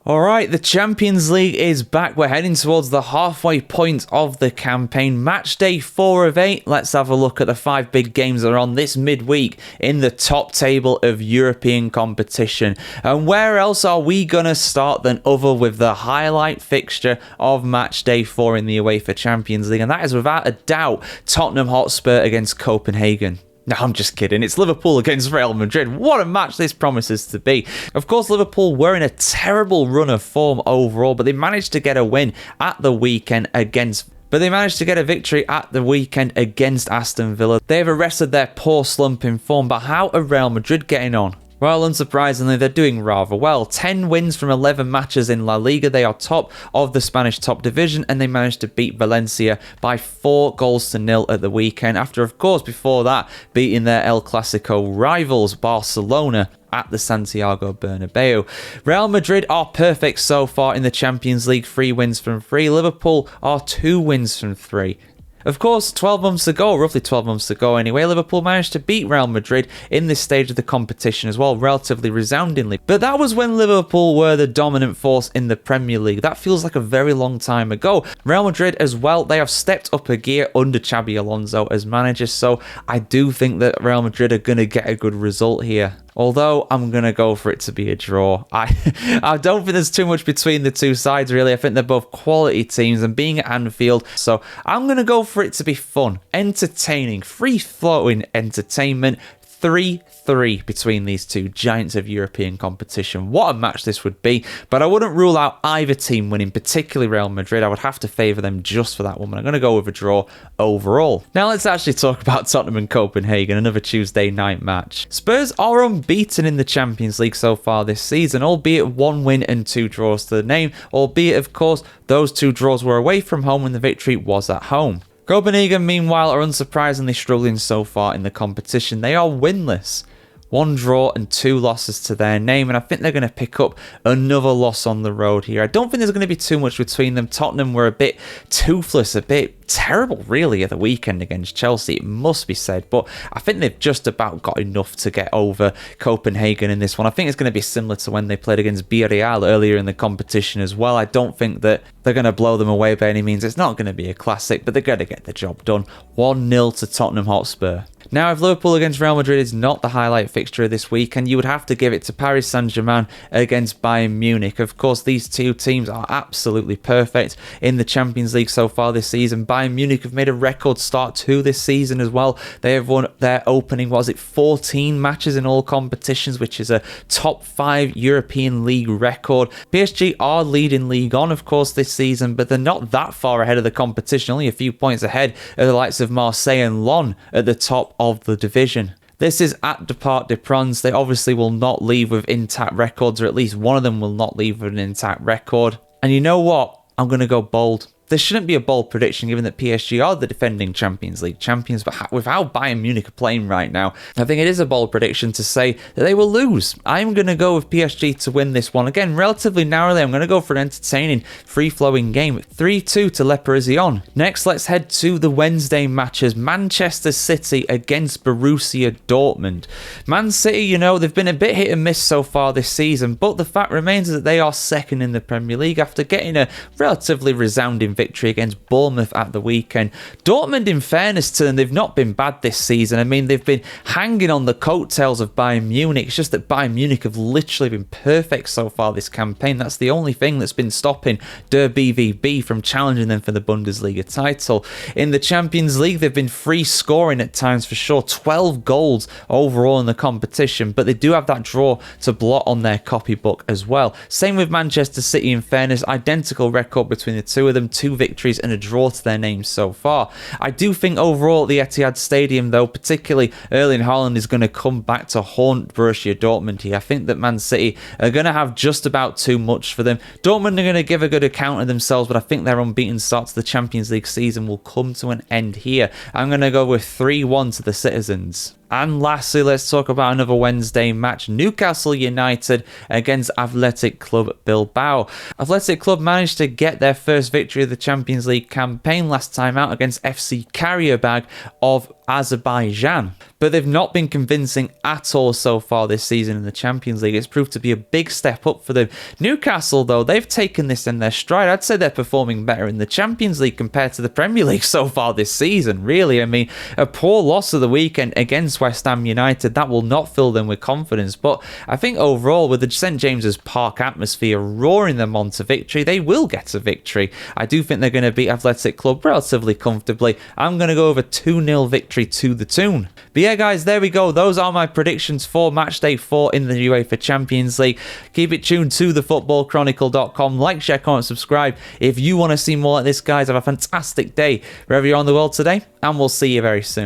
Alright, the Champions League is back. We're heading towards the halfway point of the campaign. Match day 4 of 8. Let's have a look at the 5 big games that are on this midweek in the top table of European competition. And where else are we going to start than other with the highlight fixture of match day 4 in the UEFA Champions League? And that is without a doubt Tottenham Hotspur against Copenhagen. No, I'm just kidding. It's Liverpool against Real Madrid. What a match this promises to be. Of course, Liverpool were in a terrible run of form overall, but they managed to get a win at the weekend against... But they managed to get a victory at the weekend against Aston Villa. They have arrested their poor slump in form, but how are Real Madrid getting on? Well, unsurprisingly, they're doing rather well. 10 wins from 11 matches in La Liga. They are top of the Spanish top division, and they managed to beat Valencia by 4-0 at the weekend. After, of course, before that, beating their El Clasico rivals, Barcelona, at the Santiago Bernabeu. Real Madrid are perfect so far in the Champions League. 3 wins from 3. Liverpool are 2 wins from 3. Of course, 12 months ago, roughly 12 months ago anyway, Liverpool managed to beat Real Madrid in this stage of the competition as well, relatively resoundingly. But that was when Liverpool were the dominant force in the Premier League. That feels like a very long time ago. Real Madrid as well, they have stepped up a gear under Xabi Alonso as manager, so I do think that Real Madrid are going to get a good result here. Although I'm going to go for it to be a draw. I don't think there's too much between the two sides, really. I think they're both quality teams and being at Anfield. So I'm going to go for it to be fun, entertaining, free-flowing entertainment. 3-3 between these two giants of European competition. What a match this would be, but I wouldn't rule out either team winning, particularly Real Madrid. I would have to favour them just for that one, but I'm going to go with a draw overall. Now let's actually talk about Tottenham and Copenhagen, another Tuesday night match. Spurs are unbeaten in the Champions League so far this season, albeit 1 win and 2 draws to the name, albeit of course those 2 draws were away from home and the victory was at home. Copenhagen, meanwhile, are unsurprisingly struggling so far in the competition. They are winless. 1 draw and 2 losses to their name, and I think they're going to pick up another loss on the road here. I don't think there's going to be too much between them. Tottenham were a bit toothless, a bit terrible, really, at the weekend against Chelsea, it must be said, but I think they've just about got enough to get over Copenhagen in this one. I think it's going to be similar to when they played against Villarreal earlier in the competition as well. I don't think that they're going to blow them away by any means. It's not going to be a classic, but they're going to get the job done. 1-0 to Tottenham Hotspur. Now, if Liverpool against Real Madrid is not the highlight fixture of this weekend, you would have to give it to Paris Saint-Germain against Bayern Munich. Of course, these two teams are absolutely perfect in the Champions League so far this season. Bayern Munich have made a record start to this season as well. They have won their opening, 14 matches in all competitions, which is a top 5 European League record. PSG are leading League On, of course, this season, but they're not that far ahead of the competition, only a few points ahead of the likes of Marseille and Lyon at the top of the division. This is at the Parc des Princes. They obviously will not leave with intact records, or at least one of them will not leave with an intact record. And you know what? I'm going to go bold. There shouldn't be a bold prediction given that PSG are the defending Champions League champions, but with how Bayern Munich are playing right now, I think it is a bold prediction to say that they will lose. I'm going to go with PSG to win this one. Again, relatively narrowly, I'm going to go for an entertaining, free-flowing game. 3-2 to Le Parisien. Next, let's head to the Wednesday matches. Manchester City against Borussia Dortmund. Man City, you know, they've been a bit hit and miss so far this season, but the fact remains that they are second in the Premier League after getting a relatively resounding victory against Bournemouth at the weekend. Dortmund, in fairness to them, they've not been bad this season. I mean, they've been hanging on the coattails of Bayern Munich. It's just that Bayern Munich have literally been perfect so far this campaign. That's the only thing that's been stopping Der BVB from challenging them for the Bundesliga title. In the Champions League, they've been free scoring at times for sure. 12 goals overall in the competition, but they do have that draw to blot on their copybook as well. Same with Manchester City, in fairness. Identical record between the two of them. 2 victories and a draw to their names so far. I do think overall at the Etihad Stadium, though, particularly Erling Haaland is going to come back to haunt Borussia Dortmund here. I think that Man City are going to have just about too much for them. Dortmund are going to give a good account of themselves, but I think their unbeaten start to the Champions League season will come to an end here. I'm going to go with 3-1 to the Citizens. And lastly, let's talk about another Wednesday match. Newcastle United against Athletic Club Bilbao. Athletic Club managed to get their first victory of the Champions League campaign last time out against FC Karabag of Azerbaijan. But they've not been convincing at all so far this season in the Champions League. It's proved to be a big step up for them. Newcastle, though, they've taken this in their stride. I'd say they're performing better in the Champions League compared to the Premier League so far this season, really. I mean, a poor loss of the weekend against West Ham United, that will not fill them with confidence. But I think overall, with the St James's Park atmosphere roaring them on to victory, they will get a victory. I do think they're going to beat Athletic Club relatively comfortably. I'm going to go over 2-0 victory to the Toon. But yeah, guys, there we go. Those are my predictions for Matchday 4 in the UEFA Champions League. Keep it tuned to thefootballchronicle.com. Like, share, comment, subscribe if you want to see more like this, guys. Have a fantastic day wherever you're on the world today, and we'll see you very soon.